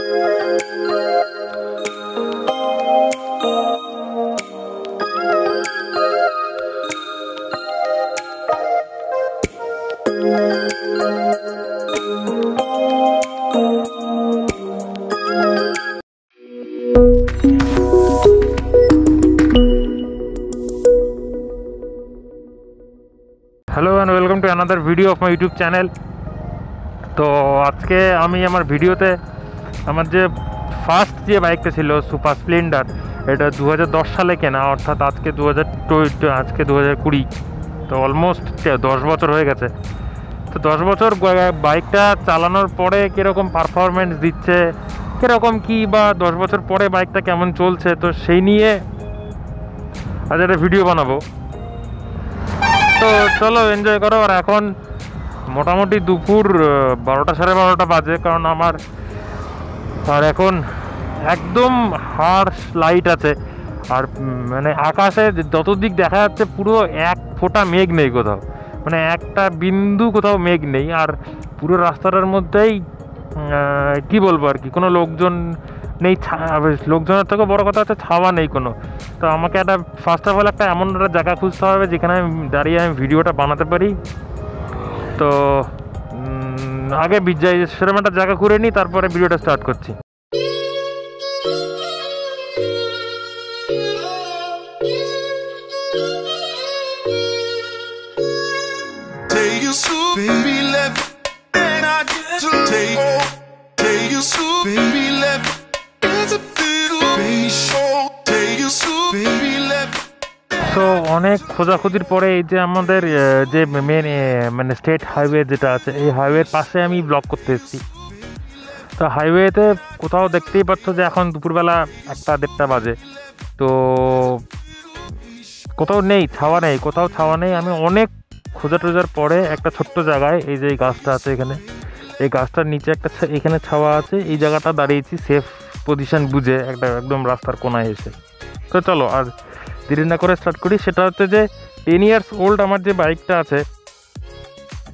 Hello and welcome to another video of my YouTube channel. तो आज के आमी आमार भिडियोते आमार जे फार्स्ट जे बाइकटा छिलो सुपार स्प्लेंडार एटा 2010 साले केना अर्थात आज के 2020 तो अलमोस्ट 10 बछर हो गेछे। तो 10 बछर बाइकटा चालानोर परे किरकम पारफरमेंस दिच्छे किरकम कि बा 10 बछर परे बाइकटा केमन चलछे तो सेई निये आज एक भिडियो बानाबो। तो चलो एनजय करो। और एखन मोटामुटी दुपुर 12टा साढ़े 12टा बाजे कारण आमार और एखन एकदम हार्श लाइट आछे और माने आकाशे जत दिक देखा जाच्छे पुरो एक फोटा मेघ नेই कोথাও মানে একটা बिंदु कोথাও मेघ নেই और पुरो रास्ताटार मध्येই কি বলবো আর কি কোনো লোকজন নেই। লোকজনের থেকে বড় কথা হচ্ছে ছাওয়া নেই কোনো। তো আমাকে একটা ফার্স্ট অফ অল একটা এমন একটা জায়গা খুঁজতে হবে যেখানে আমি দাঁড়িয়ে আমি ভিডিওটা বানাতে পারি। তো আগে সেরকম একটা জায়গা ঘুরে নিই তারপরে ভিডিওটা স্টার্ট করছি। তো অনেক খোঁজাখুঁজির পরে এই যে আমাদের যে মেন মানে স্টেট হাইওয়ে যেটা আছে এই হাইওয়ের পাশে আমি ব্লগ করতে এসেছি। তো হাইওয়েতে কোথাও দেখতেই পাচ্ছ যে এখন দুপুরবেলা 1টা-1.5টা বাজে। তো কোথাও নেই ছাওয়া নেই, কোথাও ছাওয়া নেই। আমি অনেক খোঁজার পরে একটা ছোট্ট জায়গায় এই যে এই গাছটা আছে এখানে, এই গাছটার নিচে একটা এখানে ছাওয়া আছে, এই জায়গাটা দাঁড়িয়েছি সেফ পজিশন বুঝে একদম রাস্তার কোনায় এসে। তো চলো আর দেরি না করে স্টার্ট করি। সেটা হচ্ছে যে 10 ইয়ার্স ওল্ড আমার যে বাইকটা আছে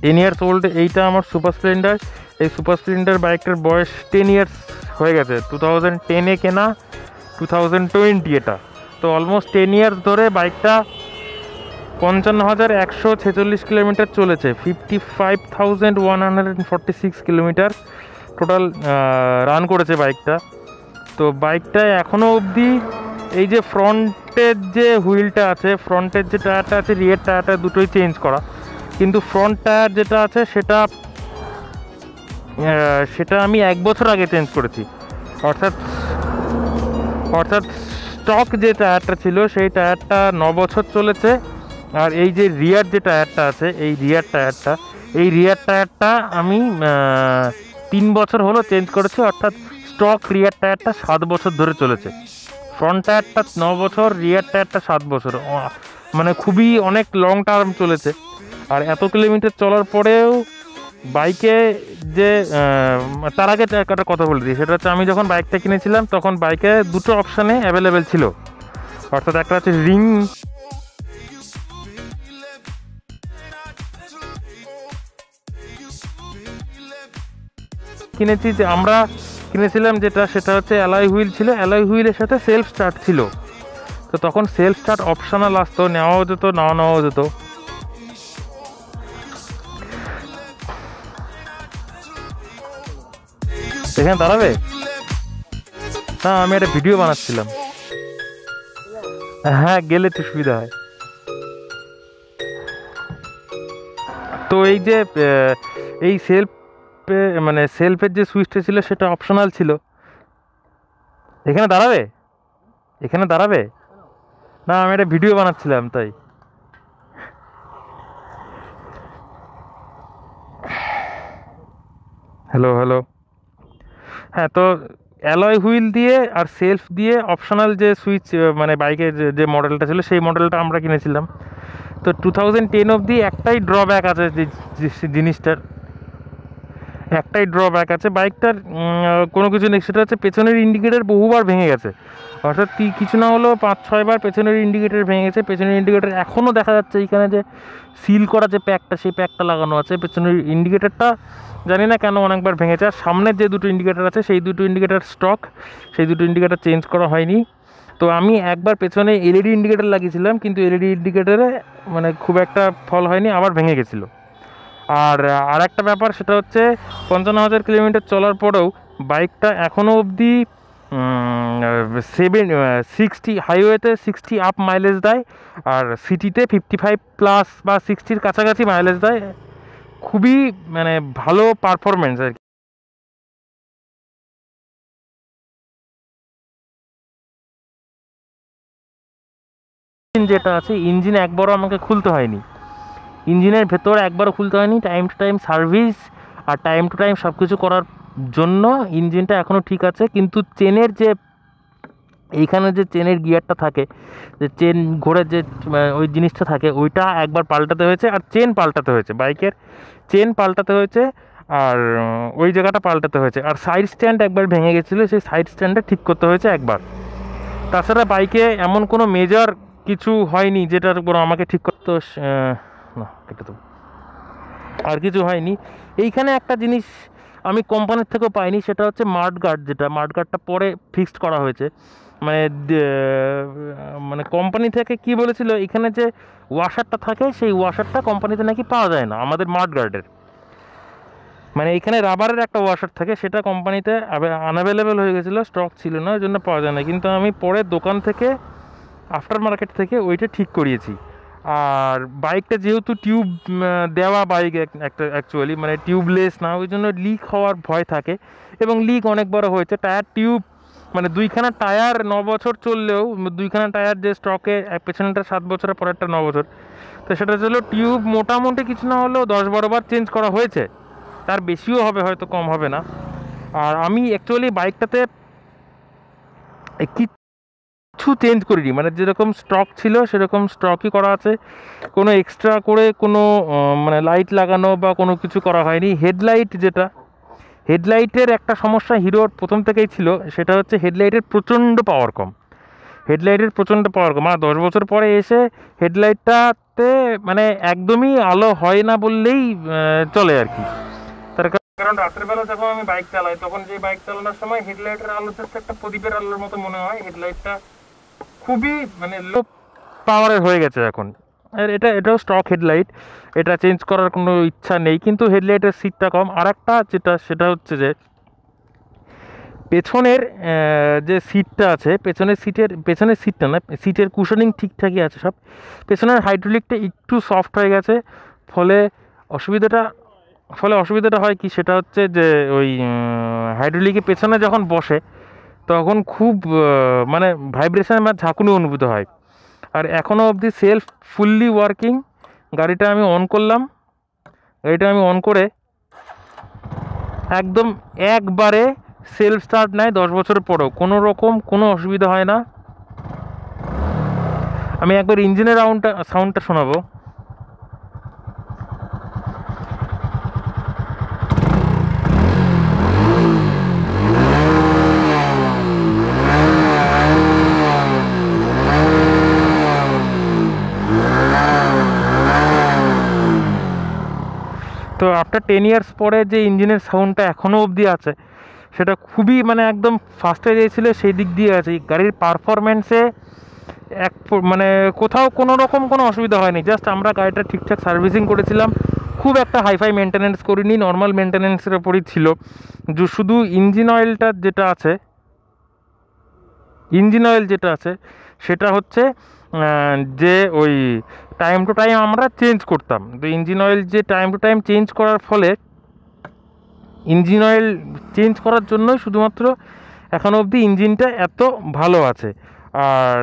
10 ইয়ার্স ওল্ড এইটা আমার সুপার স্প্লেন্ডার। এই সুপার স্প্লেন্ডার বাইকটার বয়স 10 ইয়ার্স হয়ে গেছে। 2010-এ কেনা, 2020 এটা। তো অলমোস্ট 10 ইয়ার্স ধরে বাইকটা 55,146 কিলোমিটার চলেছে। 55,146 কিলোমিটার টোটাল রান করেছে বাইকটা। তো বাইকটা এখনও অবধি এই যে ফ্রন্টের যে হুইলটা আছে, ফ্রন্টের যে টায়ারটা আছে, রিয়ার টায়ারটা দুটোই চেঞ্জ করা, কিন্তু ফ্রন্ট টায়ার যেটা আছে সেটা আমি 1 বছর আগে চেঞ্জ করেছি। অর্থাৎ স্টক যে টায়ারটা ছিল সেই টায়ারটা 9 বছর চলেছে। আর এই যে রিয়ার যে টায়ারটা আছে এই রিয়ার টায়ারটা আমি 3 বছর হলো চেঞ্জ করেছি। অর্থাৎ স্টক রিয়ার টায়ারটা 7 বছর ধরে চলেছে। ফ্রন্ট টায়ারটা 9 বছর, রিয়ার টায়ারটা 7 বছর, মানে খুবই অনেক লং টার্ম চলেছে। আর এত কিলোমিটার চলার পরেও বাইকে যে তার আগে একটা কথা বলে দিই, সেটা হচ্ছে আমি যখন বাইকটা কিনেছিলাম তখন বাইকে দুটো অপশানে অ্যাভেলেবেল ছিল। অর্থাৎ একটা হচ্ছে রিং কিনেছি, যে আমরা কিনেছিলাম সেটা হচ্ছে অ্যালয় হুইল ছিল। অ্যালয় হুইলের সাথে সেলফ স্টার্ট ছিল। তো তখন সেলফ স্টার্ট অপশনাল আসতো, নেওয়াও যেত নাও নেওয়াও যেত। এখানে দাঁড়াবে না, আমি একটা ভিডিও বানাচ্ছিলাম। হ্যাঁ, গেলে তো সুবিধা হয়। তো এই যে এই সেলফের যে সুইচটা ছিল সেটা অপশনাল ছিল। এখানে দাঁড়াবে না, আমি একটা ভিডিও বানাচ্ছিলাম তাই। হ্যালো। হ্যাঁ, তো অ্যালয় হুইল দিয়ে আর সেলফ দিয়ে অপশনাল যে সুইচ মানে বাইকের যে মডেলটা ছিল সেই মডেলটা আমরা কিনেছিলাম। তো 2010 অবধি একটাই ড্রব্যাক আছে যে জিনিসটার, একটাই ড্রব্যাক আছে বাইকটার, কোনো কিছু নেই, সেটা হচ্ছে পেছনের ইন্ডিকেটার বহুবার ভেঙে গেছে। অর্থাৎ কিছু না হলেও 5-6 বার পেছনের ইন্ডিকেটার ভেঙে গেছে। পেছনের ইন্ডিকেটার এখনও দেখা যাচ্ছে এইখানে যে সিল করা যে প্যাকটা, সেই প্যাকটা লাগানো আছে। পেছনের ইন্ডিকেটারটা জানি না কেন অনেকবার ভেঙেছে। আর সামনের যে দুটো ইন্ডিকেটার আছে সেই দুটো ইন্ডিকেটার স্টক, সেই দুটো ইন্ডিকেটার চেঞ্জ করা হয়নি। তো আমি একবার পেছনে এলইডি ইন্ডিকেটার লাগিয়েছিলাম, কিন্তু এলইডি ইন্ডিকেটারে মানে খুব একটা ফল হয়নি, আবার ভেঙে গেছিলো। আর একটা ব্যাপার, সেটা হচ্ছে 55,000 কিলোমিটার চলার পরেও বাইকটা এখনও অবধি 60 হাইওয়েতে 60 আপ মাইলেজ দেয়, আর সিটিতে 55+ বা 60-র কাছাকাছি মাইলেজ দেয়। খুবই মানে ভালো পারফরমেন্স আর কি। যেটা আছে, ইঞ্জিন একবারও আমাকে খুলতে হয়নি, ইঞ্জিনের ভেতর একবারও খুলতে হয়নি। টাইম টু টাইম সার্ভিস আর টাইম টু টাইম সব কিছু করার জন্য ইঞ্জিনটা এখনও ঠিক আছে। কিন্তু চেনের যে এইখানে যে চেনের গিয়ারটা থাকে, যে চেন ঘোরে যে ওই জিনিসটা থাকে, ওইটা একবার পাল্টাতে হয়েছে। আর চেন পাল্টাতে হয়েছে, বাইকের চেন পাল্টাতে হয়েছে, আর ওই জায়গাটা পাল্টাতে হয়েছে। আর সাইড স্ট্যান্ড একবার ভেঙে গেছিলো, সেই সাইড স্ট্যান্ডটা ঠিক করতে হয়েছে একবার। তাছাড়া বাইকে এমন কোনো মেজর কিছু হয়নি যেটার উপর আমাকে ঠিক করতে না, এটা তো আর কিছু হয়নি। এইখানে একটা জিনিস আমি কোম্পানির থেকেও পাইনি, সেটা হচ্ছে মাডগার্ড, যেটা মাডগার্ডটা পরে ফিক্সড করা হয়েছে। মানে মানে কোম্পানি থেকে কি বলেছিল, এখানে যে ওয়াশারটা থাকে সেই ওয়াশারটা কোম্পানিতে নাকি পাওয়া যায় না আমাদের মাডগার্ডের। মানে এখানে রাবারের একটা ওয়াশার থাকে, সেটা কোম্পানিতে আনঅ্যাভেলেবেল হয়ে গেছিলো, স্টক ছিল না, ওই জন্য পাওয়া যায় না। কিন্তু আমি পরে দোকান থেকে, আফটার মার্কেট থেকে ওইটা ঠিক করিয়েছি। আর বাইকটা যেহেতু টিউব দেওয়া বাইক একটা অ্যাকচুয়ালি, মানে টিউবলেস না, ওই জন্য লিক হওয়ার ভয় থাকে, এবং লিক অনেক বড় হয়েছে। টায়ার টিউব মানে দুইখানা টায়ার 9 বছর চললেও, দুইখানা টায়ার যে স্টকে, পেছনেরটা 7 বছর আর পরেরটা 9 বছর, তো সেটা ছিল টিউব মোটামুটি কিছু না হলেও 10-12 বার চেঞ্জ করা হয়েছে, তার বেশিও হবে, হয়তো কম হবে না। আর আমি অ্যাকচুয়ালি বাইকটাতে কিছু চেঞ্জ করিনি, মানে যেরকম স্টক ছিল সেরকম স্টকই করা আছে। কোনো এক্সট্রা করে কোনো মানে লাইট লাগানো বা কোনো কিছু করা হয়নি। হেডলাইট, যেটা হেডলাইটের একটা সমস্যা হিরোর প্রথম থেকেই ছিল, সেটা হচ্ছে হেডলাইটের প্রচণ্ড পাওয়ার কম। হেডলাইটের প্রচণ্ড পাওয়ার কম, আর 10 বছর পরে এসে হেডলাইটটাতে মানে একদমই আলো হয় না বললেই চলে আর কি। তার কারণ রাত্রেবেলা যখন আমি বাইক চালাই, তখন যে বাইক চালানোর সময় হেডলাইটের আলো জাস্ট একটা প্রদীপের আলোর মতো মনে হয়। হেডলাইটটা খুবই মানে লো পাওয়ারের হয়ে গেছে এখন। আর এটাও স্টক হেডলাইট, এটা চেঞ্জ করার কোনো ইচ্ছা নেই, কিন্তু হেডলাইটের সিটটা কম। আর একটা যেটা, সেটা হচ্ছে যে পেছনের যে সিটটা আছে, পেছনের সিটটা না, সিটের কুশনিং ঠিকঠাকই আছে সব। পেছনের হাইড্রোলিকটা একটু সফট হয়ে গেছে, ফলে অসুবিধাটা হয় কি, সেটা হচ্ছে যে ওই হাইড্রোলিকে পেছনে যখন বসে তখন খুব মানে ভাইব্রেশন বা ঝাঁকুনি অনুভূত হয়। আর এখনও অবধি সেলফ ফুললি ওয়ার্কিং। গাড়িটা আমি অন করে একদম একবারে সেলফ স্টার্ট নেয় 10 বছর পরেও কোনো অসুবিধা হয় না। আমি একবার ইঞ্জিনের সাউন্ডটা শোনাবো। তো আফটার 10 ইয়ার্স পরে যে ইঞ্জিনের সাউন্ডটা এখনও অবধি আছে, সেটা খুবই মানে একদম ফার্স্টে গিয়েছিল সেই দিক দিয়ে আছে। গাড়ির পারফরমেন্সে মানে কোথাও কোনো রকম কোনো অসুবিধা হয়নি। জাস্ট আমরা গাড়িটা ঠিকঠাক সার্ভিসিং করেছিলাম, খুব একটা হাইফাই মেনটেন্যান্স করিনি, নর্মাল মেনটেন্যান্সের ওপরই ছিল। শুধু ইঞ্জিন অয়েল যেটা আছে সেটা হচ্ছে যে ওই টাইম টু টাইম আমরা চেঞ্জ করতাম। তো ইঞ্জিন অয়েল যে টাইম টু টাইম চেঞ্জ করার ফলে, ইঞ্জিন অয়েল চেঞ্জ করার জন্যই শুধুমাত্র এখনও অবধি ইঞ্জিনটা এত ভালো আছে। আর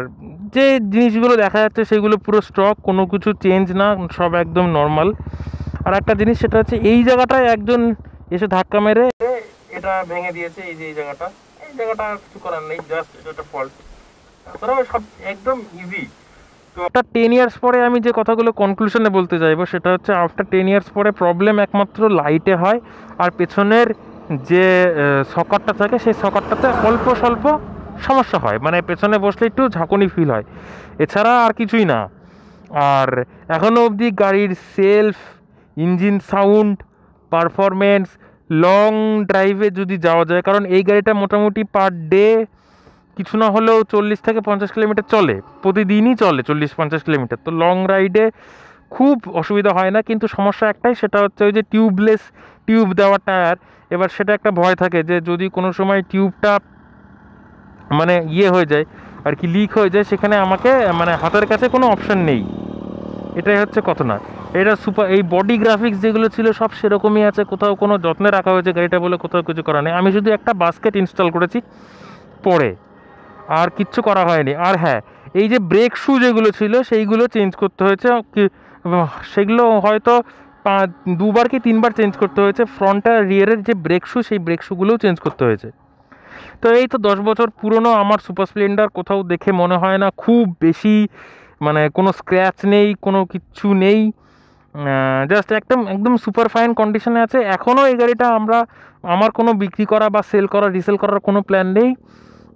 যে জিনিসগুলো দেখা যাচ্ছে সেগুলো পুরো স্টক, কোনো কিছু চেঞ্জ না, সব একদম নর্মাল। আর একটা জিনিস, সেটা হচ্ছে এই জায়গাটায় একজন এসে ধাক্কা মেরে এটা ভেঙে দিয়েছে। এই জায়গাটা কিছু করার নেই, জাস্ট এটা একটা ফল্ট। তাছাড়াও সব একদম ইজি। তো আফটার 10 ইয়ার্স পরে আমি যে কথাগুলো কনক্লুশনে বলতে চাইবো সেটা হচ্ছে আফটার 10 ইয়ার্স পরে প্রবলেম একমাত্র লাইটে হয়, আর পেছনের যে সকারটা থাকে সেই সকারটাতে অল্প স্বল্প সমস্যা হয়, মানে পেছনে বসলে একটু ঝাঁকুনি ফিল হয়, এছাড়া আর কিছুই না। আর এখনও অবধি গাড়ির self, engine sound, performance, long ড্রাইভে যদি যাওয়া যায়, কারণ এই গাড়িটা মোটামুটি পার ডে কিছু না হলেও 40 থেকে 50 কিলোমিটার চলে, প্রতিদিনই চলে 40-50 কিলোমিটার, তো লং রাইডে খুব অসুবিধা হয় না। কিন্তু সমস্যা একটাই, সেটা হচ্ছে ওই যে টিউবলেস টিউব দেওয়া টায়ার। এবার সেটা একটা ভয় থাকে যে যদি কোনো সময় টিউবটা মানে হয়ে যায় আর কি, লিক হয়ে যায়, সেখানে আমাকে মানে হাতের কাছে কোনো অপশান নেই, এটাই হচ্ছে কথা না। এটা সুপার, এই বডি গ্রাফিক্স যেগুলো ছিল সব সেরকমই আছে, কোথাও কোনো যত্নে রাখা হয়েছে গাড়িটা বলে কোথাও কিছু করা নেই। আমি শুধু একটা বাস্কেট ইনস্টল করেছি পরে, আর কিচ্ছু করা হয়নি। আর হ্যাঁ, এই যে ব্রেক শু যেগুলো ছিল সেইগুলো চেঞ্জ করতে হয়েছে, সেগুলো হয়তো 2বার কি 3বার চেঞ্জ করতে হয়েছে। ফ্রন্ট আর রিয়ারের যে ব্রেক শু, সেই ব্রেক শুগুলোও চেঞ্জ করতে হয়েছে। তো এই তো 10 বছর পুরনো আমার সুপার স্প্লেন্ডার, কোথাও দেখে মনে হয় না খুব বেশি মানে কোনো স্ক্র্যাচ নেই, কোনো কিচ্ছু নেই, জাস্ট একদম সুপার ফাইন কন্ডিশনে আছে। এখনও এই গাড়িটা আমার কোনো বিক্রি করা বা সেল করা, রিসেল করার কোনো প্ল্যান নেই।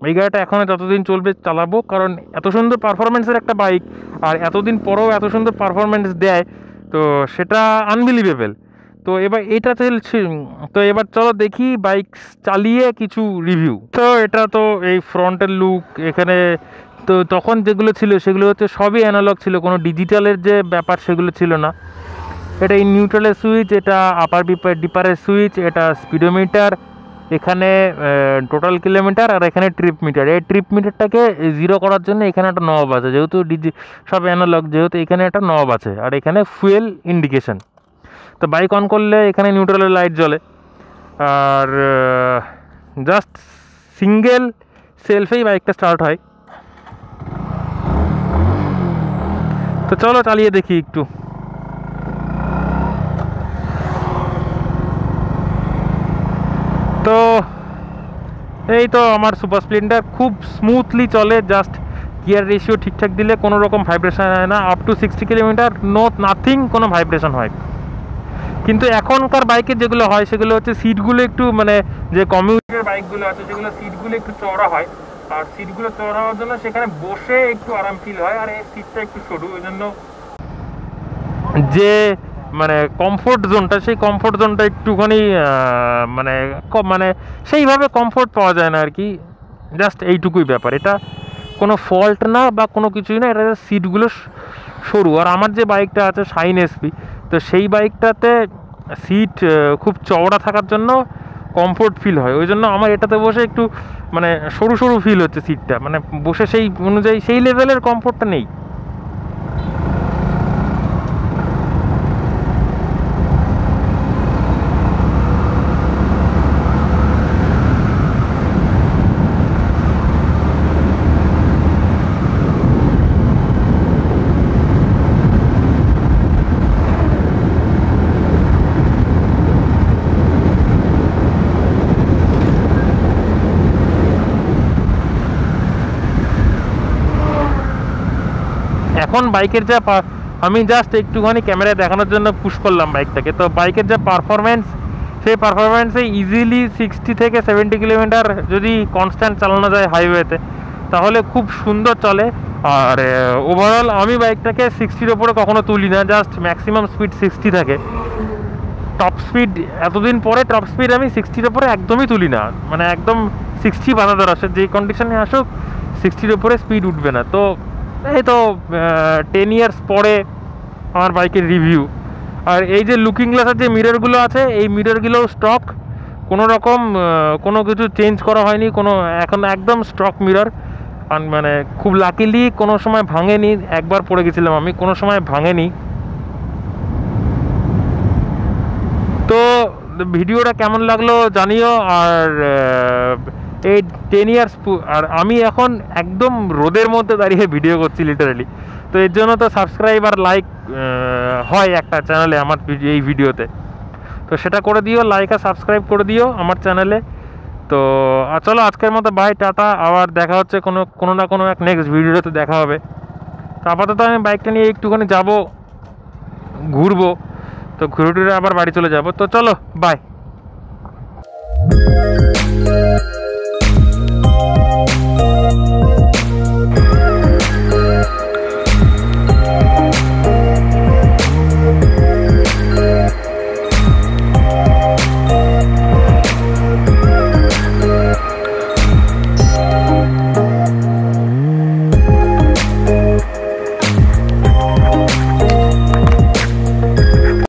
এই গাড়িটা এখনও যতদিন চলবে চালাবো, কারণ এত সুন্দর পারফরমেন্সের একটা বাইক, আর এতদিন পরেও এত সুন্দর পারফরমেন্স দেয়, তো সেটা আনবিলিভেবল। তো এবার এটা চলছে, তো এবার চলো দেখি বাইক চালিয়ে কিছু রিভিউ। তো এটা তো এই ফ্রন্টের লুক এখানে, তো তখন যেগুলো ছিল সেগুলো হচ্ছে সবই অ্যানালগ ছিল, কোনো ডিজিটালের যে ব্যাপার সেগুলো ছিল না। এটা এই নিউট্রালের সুইচ, এটা আপার ডিপারের সুইচ, এটা স্পিডোমিটার, এখানে টোটাল কিলোমিটার, আর এখানে ট্রিপ মিটার। এই ট্রিপ মিটারটাকে 0 করার জন্য এখানে একটা নব আছে, যেহেতু সব অ্যানালগ, যেহেতু এখানে একটা নব আছে, আর এখানে ফুয়েল ইন্ডিকেশন। তো বাইক অন করলে এখানে নিউট্রালের লাইট জ্বলে, আর জাস্ট সিঙ্গেল সেলফেই বাইকটা স্টার্ট হয়। তো চলো চালিয়ে দেখি একটু। তো এই তো আমার সুপার স্প্লেন্ডার খুব স্মুথলি চলে, জাস্ট গিয়ার রেশিও ঠিকঠাক দিলে কোনো রকম ভাইব্রেশন হয় না। আপ টু 60 কিলোমিটার নাথিং, কোনো ভাইব্রেশন হয়। কিন্তু এখনকার বাইকে যেগুলো হয় সেগুলো হচ্ছে সিটগুলো একটু মানে যে কমিউটার বাইকগুলো আছে সেগুলো সিটগুলো একটু চওড়া হয়, আর সিটগুলো চওড়া হওয়ার জন্য সেখানে বসে একটু আরাম ফিল হয়, আর এই সিটটা একটু সরু, ওই জন্য যে মানে কমফোর্ট জোনটা, সেই কমফোর্ট জোনটা একটুখানি মানে মানে সেইভাবে কমফোর্ট পাওয়া যায় না আর কি। জাস্ট এইটুকুই ব্যাপার, এটা কোনো ফল্ট না বা কোনো কিছুই না, এটা সিটগুলো সরু। আর আমার যে বাইকটা আছে শাইন এসপি, তো সেই বাইকটাতে সিট খুব চওড়া থাকার জন্য কমফোর্ট ফিল হয়, ওই জন্য আমার এটাতে বসে একটু মানে সরু সরু ফিল হচ্ছে সিটটা, মানে বসে সেই অনুযায়ী সেই লেভেলের কমফোর্টটা নেই। এখন বাইকের যা আমি জাস্ট একটুখানি ক্যামেরায় দেখানোর জন্য পুশ করলাম বাইকটাকে, তো বাইকের যা পারফরমেন্স, সেই পারফরমেন্সে ইজিলি 60 থেকে 70 কিলোমিটার যদি কনস্ট্যান্ট চালানো যায় হাইওয়েতে, তাহলে খুব সুন্দর চলে। আর ওভারঅল আমি বাইকটাকে 60-র ওপরে কখনো তুলি না, জাস্ট ম্যাক্সিমাম স্পিড 60 থাকে। টপ স্পিড এতদিন পরে টপ স্পিড আমি 60-র ওপরে একদমই তুলি না, মানে একদম 60 বাধাদার আসে, যে কন্ডিশনে আসুক 60-র ওপরে স্পিড উঠবে না। তো এই তো 10 ইয়ার্স পরে আমার বাইকের রিভিউ। আর এই যে লুকিং গ্লাসের যে মিররগুলো আছে, এই মিররগুলো স্টক, কোনো রকম কোনো কিছু চেঞ্জ করা হয়নি, কোনো এখন একদম স্টক মিরর। মানে খুব লাকিলি কোনো সময় ভাঙেনি, একবার পড়ে গেছিলাম আমি, কোনো সময় ভাঙেনি। তো ভিডিওটা কেমন লাগলো জানিও। আর এই 10 ইয়ার্স, আর আমি এখন একদম রোদের মধ্যে দাঁড়িয়ে ভিডিও করছি লিটারালি, তো এর জন্য তো সাবস্ক্রাইব আর লাইক হয় একটা চ্যানেলে আমার এই ভিডিওতে, তো সেটা করে দিও, লাইক আর সাবস্ক্রাইব করে দিও আমার চ্যানেলে। তো চলো আজকের মতো বাই, টাটা, আবার দেখা হচ্ছে কোনো না কোনো এক নেক্সট ভিডিওতে দেখা হবে। তো আপাতত আমি বাইকটা নিয়ে একটুখানি যাবো, ঘুরবো, তো ঘুরে টুরে আবার বাড়ি চলে যাব। তো চলো, বাই।